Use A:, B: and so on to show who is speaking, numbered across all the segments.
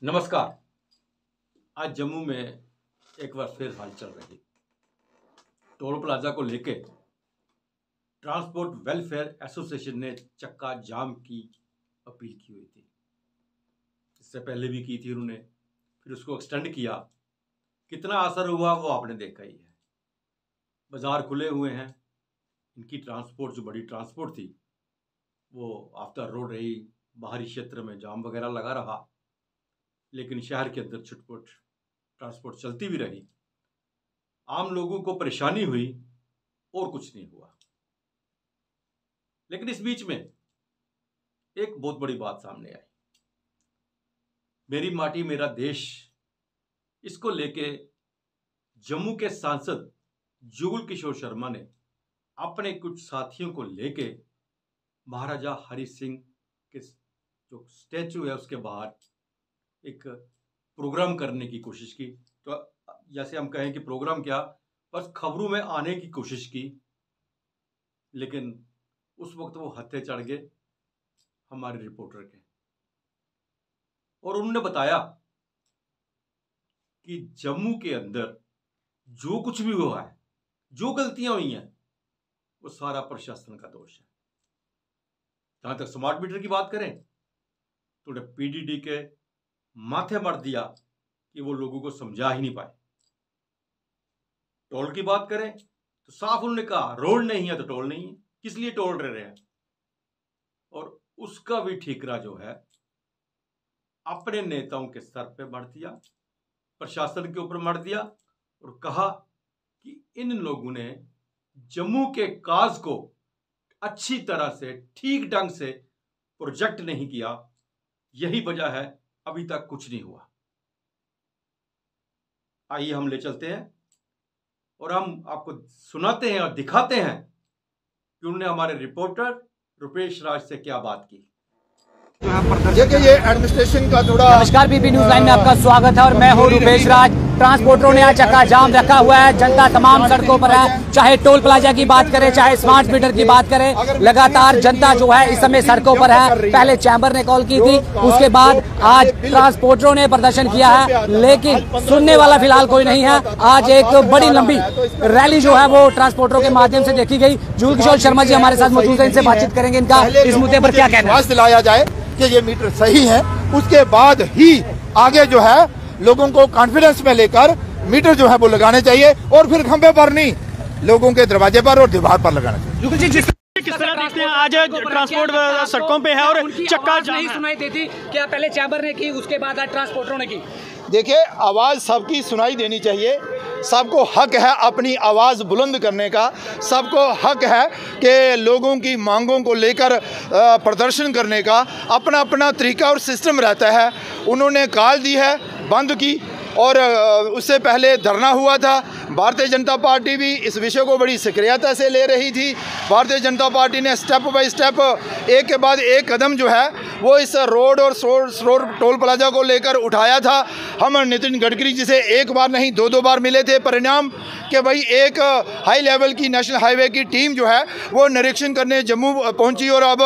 A: नमस्कार। आज जम्मू में एक बार फिर हलचल रही। टोल प्लाजा को लेके ट्रांसपोर्ट वेलफेयर एसोसिएशन ने चक्का जाम की अपील की हुई थी। इससे पहले भी की थी उन्होंने, फिर उसको एक्सटेंड किया। कितना असर हुआ वो आपने देखा ही है। बाजार खुले हुए हैं, इनकी ट्रांसपोर्ट जो बड़ी ट्रांसपोर्ट थी वो आफ्टर रोड रही, बाहरी क्षेत्र में जाम वगैरह लगा रहा, लेकिन शहर के अंदर छुटपुट ट्रांसपोर्ट चलती भी रही। आम लोगों को परेशानी हुई और कुछ नहीं हुआ। लेकिन इस बीच में एक बहुत बड़ी बात सामने आई। मेरी माटी मेरा देश, इसको लेके जम्मू के सांसद जुगल किशोर शर्मा ने अपने कुछ साथियों को लेके महाराजा हरि सिंह के जो स्टैचू है उसके बाहर एक प्रोग्राम करने की कोशिश की। तो जैसे हम कहें कि प्रोग्राम क्या, बस खबरों में आने की कोशिश की। लेकिन उस वक्त वो हत्थे चढ़ गए हमारे रिपोर्टर के, और उन्होंने बताया कि जम्मू के अंदर जो कुछ भी हुआ है, जो गलतियां हुई हैं, वो सारा प्रशासन का दोष है। जहां तक स्मार्ट मीटर की बात करें तो पीडीडी के माथे मर दिया कि वो लोगों को समझा ही नहीं पाए। टोल की बात करें तो साफ उन्होंने कहा रोड नहीं है तो टोल नहीं है, किस लिए टोल रहे हैं। और उसका भी ठीकरा जो है अपने नेताओं के सर पे मर दिया, प्रशासन के ऊपर मर दिया, और कहा कि इन लोगों ने जम्मू के काज को अच्छी तरह से ठीक ढंग से प्रोजेक्ट नहीं किया, यही वजह है अभी तक कुछ नहीं हुआ। आइए हम ले चलते हैं और हम आपको सुनाते हैं और दिखाते हैं कि उन्होंने हमारे रिपोर्टर रुपेश राज से क्या बात की।
B: देखिए, ये एडमिनिस्ट्रेशन का थोड़ा।
C: नमस्कार, बीबी न्यूज लाइन में आपका स्वागत है और मैं हूं रुपेश राज। ट्रांसपोर्टरों ने आज चक्का जाम रखा हुआ है। जनता तमाम सड़कों पर है, चाहे टोल प्लाजा की बात करें, चाहे स्मार्ट मीटर की बात करें। लगातार जनता जो है इस समय सड़कों पर है। पहले चैम्बर ने कॉल की थी, उसके बाद आज ट्रांसपोर्टरों ने प्रदर्शन किया है, लेकिन सुनने वाला फिलहाल कोई नहीं है। आज एक बड़ी लंबी रैली जो है वो ट्रांसपोर्टरों के माध्यम से देखी गई। जुगल किशोर शर्मा जी हमारे साथ मौजूद है, इनसे बातचीत करेंगे। इनका इस मुद्दे पर क्या कहना है?
B: दिलाया जाए कि ये मीटर सही है, उसके बाद ही आगे जो है लोगों को कॉन्फिडेंस में लेकर मीटर जो है वो लगाने चाहिए, और फिर खंभे पर नहीं, लोगों के दरवाजे पर और दीवार पर लगाना चाहिए।
D: किस तरह देखते हैं आज ट्रांसपोर्ट सड़कों पे है और चक्का जाम
C: नहीं सुनाई देती क्या? पहले चैम्बर ने की, उसके बाद आज ट्रांसपोर्टरों ने की।
B: देखिए, आवाज़ सबकी सुनाई देनी चाहिए। सबको हक है अपनी आवाज़ बुलंद करने का, सबको हक है कि लोगों की मांगों को लेकर प्रदर्शन करने का। अपना अपना तरीका और सिस्टम रहता है। उन्होंने कॉल दी है, बंद की, और उससे पहले धरना हुआ था। भारतीय जनता पार्टी भी इस विषय को बड़ी सक्रियता से ले रही थी। भारतीय जनता पार्टी ने स्टेप बाय स्टेप एक के बाद एक कदम जो है वो इस रोड और टोल प्लाजा को लेकर उठाया था। हम नितिन गडकरी जी से एक बार नहीं दो बार मिले थे। परिणाम कि भाई एक हाई लेवल की नेशनल हाईवे की टीम जो है वो निरीक्षण करने जम्मू पहुंची, और अब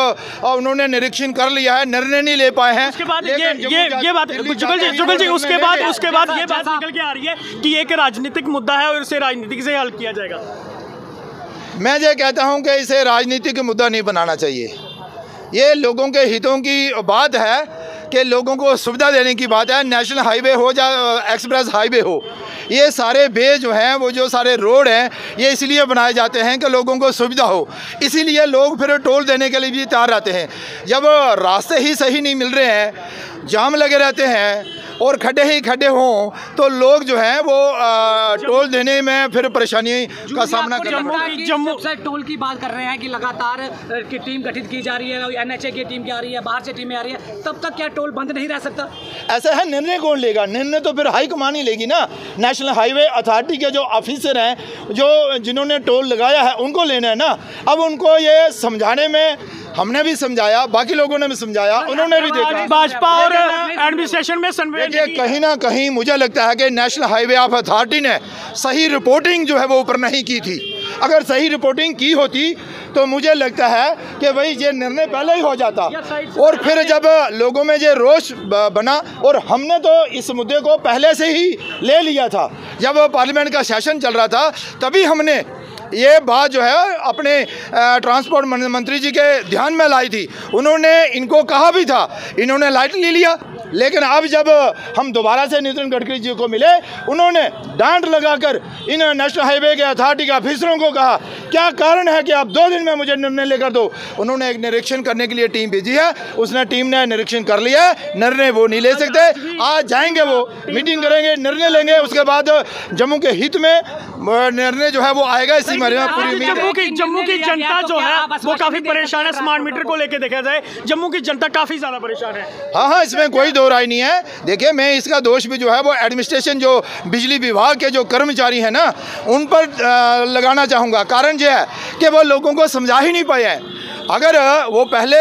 B: उन्होंने निरीक्षण कर लिया है, निर्णय नहीं ले पाए हैं।
D: उसके बाद ये बात जुगल जी उसके बाद ये बात निकल के आ रही है कि एक राजनीतिक मुद्दा है और इसे राजनीतिक से हल किया जाएगा।
B: मैं ये कहता हूं कि इसे राजनीतिक मुद्दा नहीं बनाना चाहिए। ये लोगों के हितों की बात है कि लोगों को सुविधा देने की बात है। नेशनल हाईवे हो या एक्सप्रेस हाईवे हो, ये सारे वे जो हैं, वो जो सारे रोड हैं, ये इसलिए बनाए जाते हैं कि लोगों को सुविधा हो। इसीलिए लोग फिर टोल देने के लिए भी तैयार रहते हैं। जब रास्ते ही सही नहीं मिल रहे हैं, जाम लगे रहते हैं और खड्डे ही खड्डे हों, तो लोग जो हैं वो टोल देने में फिर परेशानी का सामना करना पड़ता है।
C: जम्मू से टोल की बात कर रहे हैं कि लगातार की टीम गठित की जा रही है, एनएचए की टीम आ रही है, बाहर से टीमें आ रही है, तब तक क्या टोल बंद नहीं रह सकता?
B: ऐसा है, निर्णय कौन लेगा? निर्णय तो फिर हाई कमान ही लेगी ना। नेशनल हाईवे अथॉरिटी के जो ऑफिसर हैं, जो जिन्होंने टोल लगाया है, उनको लेना है ना। अब उनको ये समझाने में हमने भी समझाया, बाकी लोगों ने भी समझाया, उन्होंने भी देखा।
D: भाजपा और एडमिनिस्ट्रेशन में
B: कहीं ना कहीं मुझे लगता है कि नेशनल हाईवे ऑफ अथॉरिटी ने सही रिपोर्टिंग जो है वो ऊपर नहीं की थी। अगर सही रिपोर्टिंग की होती तो मुझे लगता है कि भाई ये निर्णय पहले ही हो जाता। और फिर जब लोगों में ये रोष बना, और हमने तो इस मुद्दे को पहले से ही ले लिया था, जब पार्लियामेंट का सेशन चल रहा था तभी हमने ये बात जो है अपने ट्रांसपोर्ट मंत्री जी के ध्यान में लाई थी। उन्होंने इनको कहा भी था, इन्होंने लाइटली लिया। लेकिन अब जब हम दोबारा से नितिन गडकरी जी को मिले, उन्होंने डांट लगाकर इन नेशनल हाईवे के अथॉरिटी के ऑफिसरों को कहा क्या कारण है कि आप 2 दिन में मुझे निर्णय लेकर दो। उन्होंने एक निरीक्षण करने के लिए टीम भेजी है, उसने टीम ने निरीक्षण कर लिया है, निर्णय वो नहीं ले सकते। आज जाएंगे, वो मीटिंग करेंगे, निर्णय लेंगे, उसके बाद जम्मू के हित में निर्णय जो है वो आएगा। इसी महीने में पूरी उम्मीद।
D: जम्मू की जनता जो है वो काफी परेशान है। स्मार्ट मीटर को लेकर देखा जाए जम्मू की जनता काफी ज्यादा परेशान है।
B: हाँ, इसमें कोई दो राय नहीं है। देखिए, मैं इसका दोष भी जो है वो एडमिनिस्ट्रेशन, जो बिजली विभाग के जो कर्मचारी हैं ना, उन पर लगाना चाहूँगा। कारण ये है कि वो लोगों को समझा ही नहीं पाए हैं। अगर वो पहले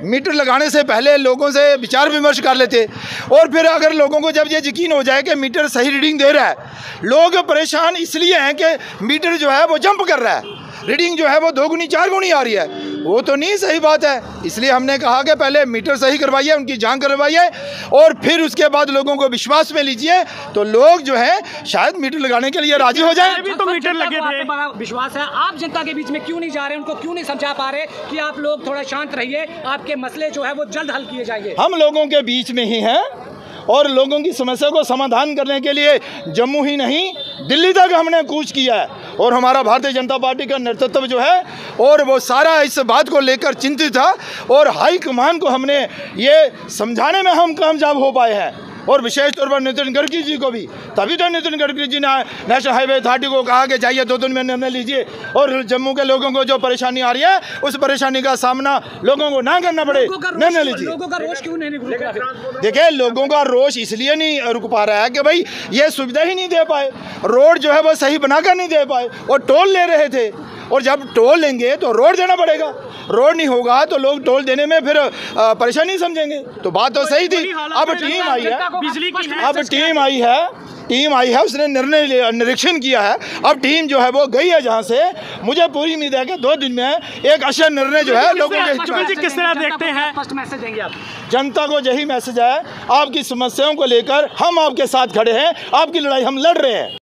B: मीटर लगाने से पहले लोगों से विचार विमर्श कर लेते, और फिर अगर लोगों को जब ये यकीन हो जाए कि मीटर सही रीडिंग दे रहा है, लोग परेशान इसलिए हैं कि मीटर जो है वो जंप कर रहा है, रीडिंग जो है वो 2 गुनी 4 गुनी आ रही है, वो तो नहीं सही बात है। इसलिए हमने कहा कि पहले मीटर सही करवाइए, उनकी जांच करवाइए, और फिर उसके बाद लोगों को विश्वास में लीजिए, तो लोग जो है शायद मीटर लगाने के लिए राजी हो जाए।
D: अभी तो मीटर लगे थे,
C: बड़ा विश्वास है। आप जनता के बीच में क्यों नहीं जा रहे, उनको क्यों नहीं समझा पा रहे कि आप लोग थोड़ा शांत रहिए, आपके मसले जो है वो जल्द हल किए जाएंगे?
B: हम लोगों के बीच में ही हैं, और लोगों की समस्या को समाधान करने के लिए जम्मू ही नहीं दिल्ली तक हमने कूच किया है। और हमारा भारतीय जनता पार्टी का नेतृत्व जो है, और वो सारा इस बात को लेकर चिंतित था, और हाई कमान को हमने ये समझाने में हम कामयाब हो पाए हैं। और विशेष तौर पर नितिन गडकरी जी को भी, तभी तो नितिन गडकरी जी ने नेशनल हाईवे अथॉरिटी को कहा कि जाइए 2 दिन में निर्णय लीजिए, और जम्मू के लोगों को जो परेशानी आ रही है उस परेशानी का सामना लोगों को ना करना पड़े, निर्णय लीजिए।
C: लोगों का रोष क्यों नहीं रुक रहा है?
B: देखिए, लोगों का रोष इसलिए नहीं रुक पा रहा है कि भाई ये सुविधा ही नहीं दे पाए, रोड जो है वो सही बनाकर नहीं दे पाए, और टोल ले रहे थे, और जब टोल लेंगे तो रोड देना पड़ेगा, रोड नहीं होगा तो लोग टोल देने में फिर परेशानी समझेंगे। तो बात तो सही थी। अब टीम आई है, टीम आई है, उसने निरीक्षण किया है। अब टीम जो है वो गई है जहाँ से, मुझे पूरी उम्मीद है कि 2 दिन में एक अच्छा निर्णय जो है लोगों के।
D: किस तरह देखते हैं?
C: फर्स्ट मैसेज देंगे आप
B: जनता को? यही मैसेज है, आपकी समस्याओं को लेकर हम आपके साथ खड़े हैं, आपकी लड़ाई हम लड़ रहे हैं।